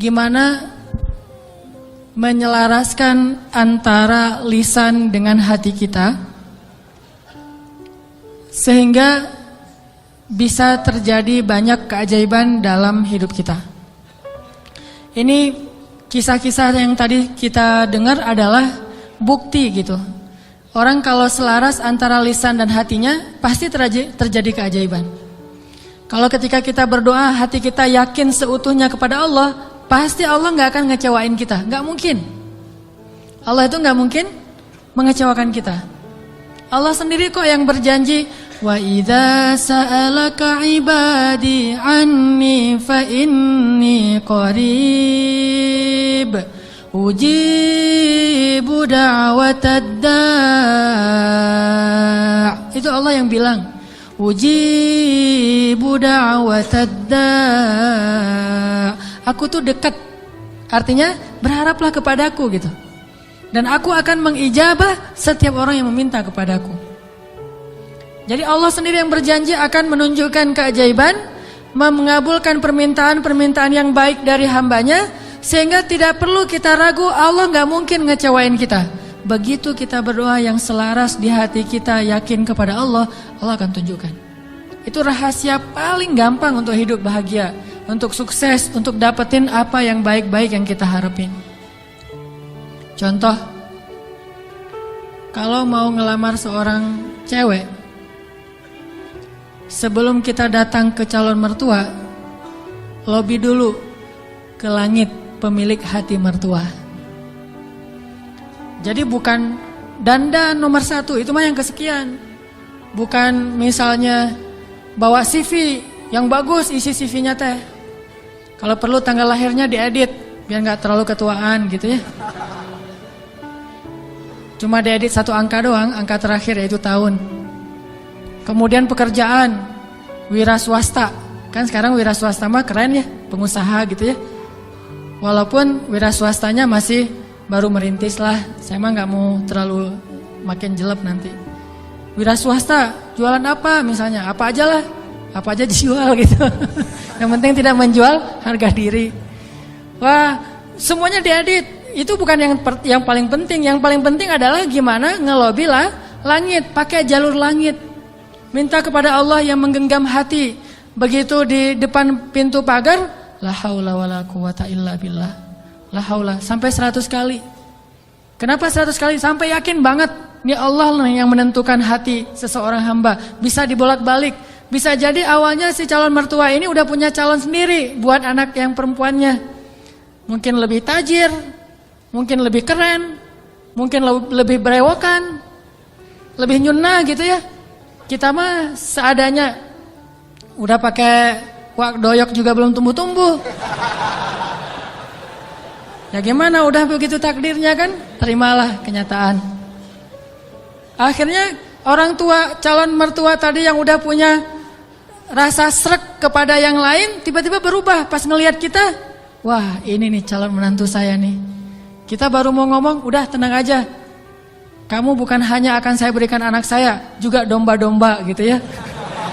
gimana menyelaraskan antara lisan dengan hati kita sehingga bisa terjadi banyak keajaiban dalam hidup kita. Ini kisah-kisah yang tadi kita dengar adalah bukti gitu. Orang kalau selaras antara lisan dan hatinya pasti terjadi keajaiban. Kalau ketika kita berdoa hati kita yakin seutuhnya kepada Allah, pasti Allah gak akan ngecewain kita. Gak mungkin. Allah itu gak mungkin mengecewakan kita. Allah sendiri kok yang berjanji, wa idza sa'alaka ibadi anni fa inni qarib ujibu da'watad da'. Itu Allah yang bilang, ujibu da'watad da'. Aku tuh dekat. Artinya berharaplah kepadaku gitu. Dan aku akan mengijabah setiap orang yang meminta kepadaku. Jadi Allah sendiri yang berjanji akan menunjukkan keajaiban, mengabulkan permintaan-permintaan yang baik dari hambanya, sehingga tidak perlu kita ragu, Allah gak mungkin ngecewain kita. Begitu kita berdoa yang selaras di hati kita, yakin kepada Allah, Allah akan tunjukkan. Itu rahasia paling gampang untuk hidup bahagia, untuk sukses, untuk dapetin apa yang baik-baik yang kita harapin. Contoh, kalau mau ngelamar seorang cewek, sebelum kita datang ke calon mertua, lobi dulu ke langit pemilik hati mertua. Jadi bukan dandan nomor 1, itu mah yang kesekian. Bukan misalnya bawa CV yang bagus, isi CV-nya teh. Kalau perlu tanggal lahirnya diedit biar gak terlalu ketuaan gitu ya. Cuma diedit 1 angka doang, angka terakhir yaitu tahun. Kemudian pekerjaan, wira swasta. Kan sekarang wira swasta mah keren ya, pengusaha gitu ya. Walaupun wira swastanya masih baru merintis lah. Saya mah gak mau terlalu makin jelek nanti. Wira swasta, jualan apa misalnya, apa aja lah. Apa aja dijual gitu. Yang penting tidak menjual harga diri. Wah, semuanya diedit. Itu bukan yang paling penting. Yang paling penting adalah gimana ngelobi lah langit, pakai jalur langit. Minta kepada Allah yang menggenggam hati. Begitu di depan pintu pagar, la haula wala quwata illa billah. La haula sampai 100 kali. Kenapa 100 kali? Sampai yakin banget ini Allah yang menentukan hati seseorang hamba. Bisa dibolak-balik. Bisa jadi awalnya si calon mertua ini udah punya calon sendiri buat anak yang perempuannya. Mungkin lebih tajir, mungkin lebih keren, mungkin lebih berewokan, lebih nyunah gitu ya. Kita mah seadanya, udah pakai wak doyok juga belum tumbuh-tumbuh. Ya gimana, udah begitu takdirnya kan, terimalah kenyataan. Akhirnya orang tua, calon mertua tadi yang udah punya rasa srek kepada yang lain, tiba-tiba berubah pas ngelihat kita. Wah, ini nih calon menantu saya nih. Kita baru mau ngomong, udah tenang aja. Kamu bukan hanya akan saya berikan anak saya, juga domba-domba gitu ya.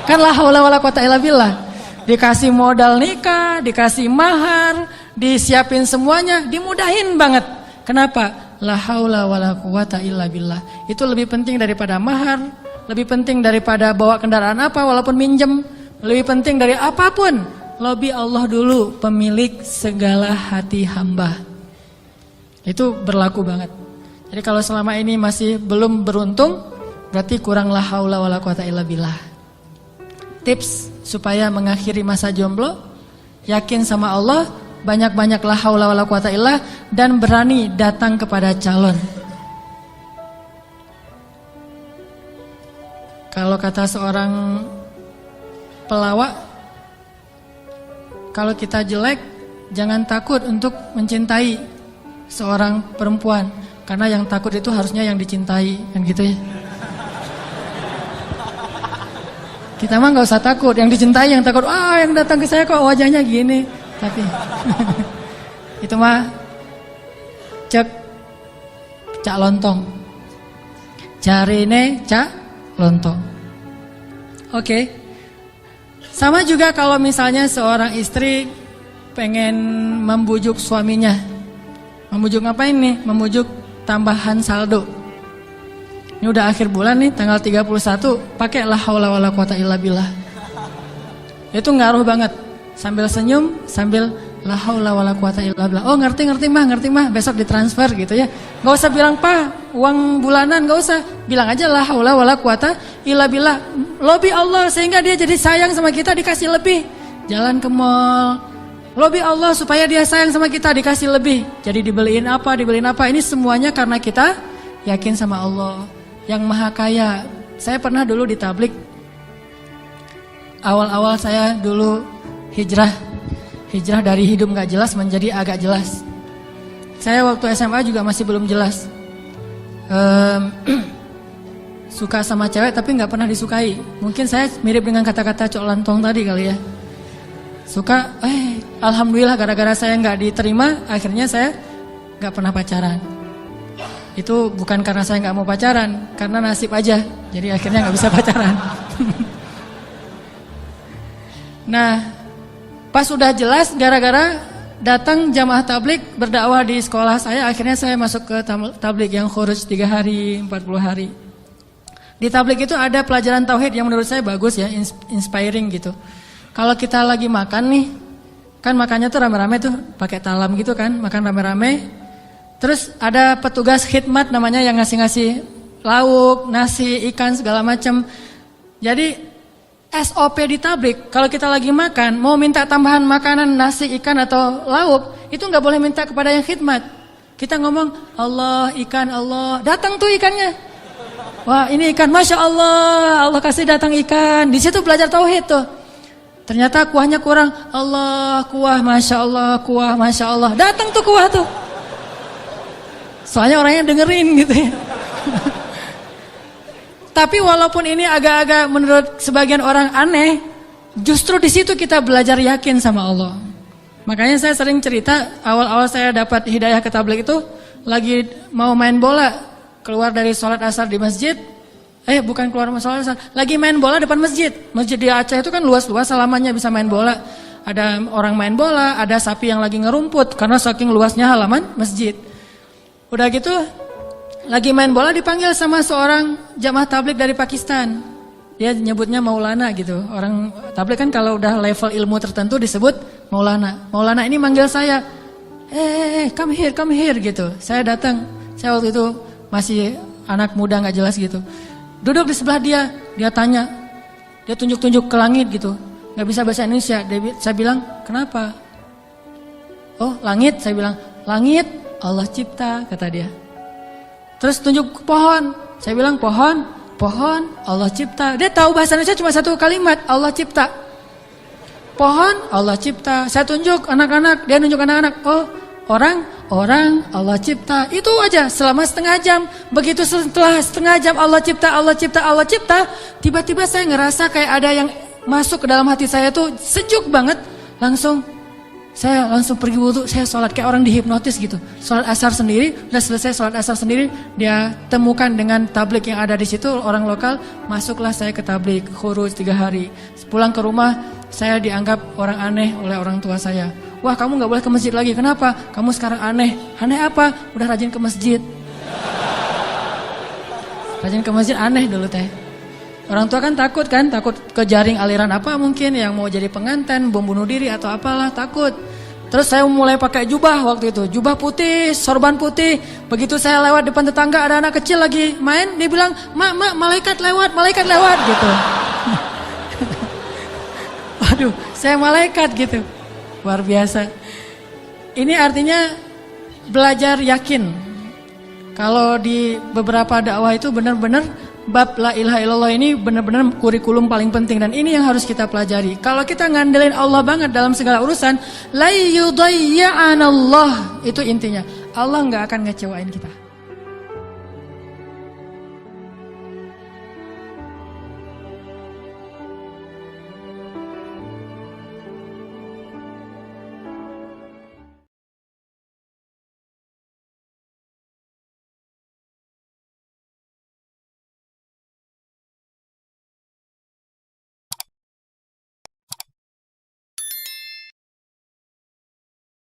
Kan la haula wala quwata illa billah. Dikasih modal nikah, dikasih mahar, disiapin semuanya, dimudahin banget. Kenapa? La haula wala quwata illa billah. Itu lebih penting daripada mahar, lebih penting daripada bawa kendaraan apa walaupun minjem, lebih penting dari apapun. Lobi Allah dulu, pemilik segala hati hamba. Itu berlaku banget. Jadi kalau selama ini masih belum beruntung, berarti kurang la haula wala quwata illa billah. Tips supaya mengakhiri masa jomblo, yakin sama Allah, banyak-banyak la haula wala quwata illa, dan berani datang kepada calon. Kalau kata seorang pelawak, kalau kita jelek, jangan takut untuk mencintai seorang perempuan, karena yang takut itu harusnya yang dicintai, kan gitu ya. Kita mah nggak usah takut, yang dicintai yang takut. Yang datang ke saya kok wajahnya gini. Tapi itu mah cak lontong. Jarine cak lontong. Oke. Sama juga kalau misalnya seorang istri pengen membujuk suaminya. Membujuk ngapain nih? Membujuk tambahan saldo. Ini udah akhir bulan nih, tanggal 31, pakai la haula wala quwata illa billah. Itu ngaruh banget. Sambil senyum, sambil la haula wala quwata illa billah. Oh, ngerti mah, besok ditransfer gitu ya. Gak usah bilang, "Pak, uang bulanan," gak usah. Bilang aja la haula wala quwata illa billah. Lobby Allah sehingga dia jadi sayang sama kita, dikasih lebih. Jalan ke mall, lobby Allah supaya dia sayang sama kita, dikasih lebih. Jadi dibeliin apa. Ini semuanya karena kita yakin sama Allah yang Maha Kaya. Saya pernah dulu di tablik. Awal-awal saya dulu hijrah dari hidup gak jelas menjadi agak jelas. Saya waktu SMA juga masih belum jelas. Suka sama cewek tapi gak pernah disukai. Mungkin saya mirip dengan kata-kata Cok Lantong tadi kali ya. Suka, alhamdulillah gara-gara saya gak diterima, akhirnya saya gak pernah pacaran. Itu bukan karena saya gak mau pacaran, karena nasib aja. Jadi akhirnya gak bisa pacaran. Nah, pas sudah jelas gara-gara datang jamaah tablik berdakwah di sekolah saya, akhirnya saya masuk ke tablik yang khuruj 3 hari, 40 hari. Di tablik itu ada pelajaran tauhid yang menurut saya bagus ya, inspiring gitu. Kalau kita lagi makan nih, kan makannya tuh rame-rame tuh, pakai talam gitu kan, makan rame-rame. Terus ada petugas khidmat namanya yang ngasih-ngasih lauk, nasi, ikan segala macam. Jadi SOP di tablik, kalau kita lagi makan, mau minta tambahan makanan, nasi, ikan atau lauk, itu nggak boleh minta kepada yang khidmat. Kita ngomong, Allah, ikan, Allah, datang tuh ikannya. Wah, ini ikan, Masya Allah, Allah kasih datang ikan. Di situ belajar tauhid tuh. Ternyata kuahnya kurang, Allah, kuah, Masya Allah, kuah, Masya Allah. Datang tuh kuah tuh. Soalnya orangnya dengerin gitu ya. Tapi walaupun ini agak-agak menurut sebagian orang aneh, justru di situ kita belajar yakin sama Allah. Makanya saya sering cerita, awal-awal saya dapat hidayah ke tabligh itu, lagi mau main bola, keluar dari sholat asar di masjid, bukan keluar sholat asar, lagi main bola depan masjid. Masjid di Aceh itu kan luas-luas, halamannya bisa main bola. Ada orang main bola, ada sapi yang lagi ngerumput, karena saking luasnya halaman masjid. Udah gitu, lagi main bola dipanggil sama seorang jamaah tabligh dari Pakistan. Dia nyebutnya Maulana gitu. Orang tabligh kan kalau udah level ilmu tertentu disebut Maulana. Maulana ini manggil saya, come here gitu. Saya datang. Saya waktu itu masih anak muda gak jelas gitu. Duduk di sebelah dia tanya. Dia tunjuk-tunjuk ke langit gitu. Gak bisa bahasa Indonesia. Saya bilang, kenapa? Oh, langit. Saya bilang, langit Allah cipta, kata dia. Terus tunjuk ke pohon. Saya bilang, pohon Allah cipta. Dia tahu bahasa Indonesia cuma satu kalimat, Allah cipta. Pohon Allah cipta. Saya tunjuk anak-anak, dia nunjuk anak-anak. Oh, orang Allah cipta. Itu aja selama setengah jam. Begitu setelah setengah jam Allah cipta, tiba-tiba saya ngerasa kayak ada yang masuk ke dalam hati saya tuh sejuk banget. Saya langsung pergi wudhu, saya sholat kayak orang dihipnotis gitu. Sholat asar sendiri, udah selesai sholat asar sendiri, dia temukan dengan tabligh yang ada di situ, orang lokal, masuklah saya ke tabligh, khuruj 3 hari. Pulang ke rumah, saya dianggap orang aneh oleh orang tua saya. Wah, kamu gak boleh ke masjid lagi, kenapa? Kamu sekarang aneh. Aneh apa? Udah rajin ke masjid. Rajin ke masjid aneh dulu teh. Orang tua kan takut ke jaring aliran apa mungkin yang mau jadi pengantin, bom bunuh diri atau apalah, takut. Terus saya mulai pakai jubah waktu itu, jubah putih, sorban putih. Begitu saya lewat depan tetangga ada anak kecil lagi main, dia bilang, "Mak, malaikat lewat gitu." Waduh, saya malaikat gitu. Luar biasa. Ini artinya belajar yakin. Kalau di beberapa dakwah itu benar-benar bab la ilaha illallah ini benar-benar kurikulum paling penting, dan ini yang harus kita pelajari. Kalau kita ngandelin Allah banget dalam segala urusan, la yudayya'anallah, itu intinya. Allah nggak akan ngecewain kita.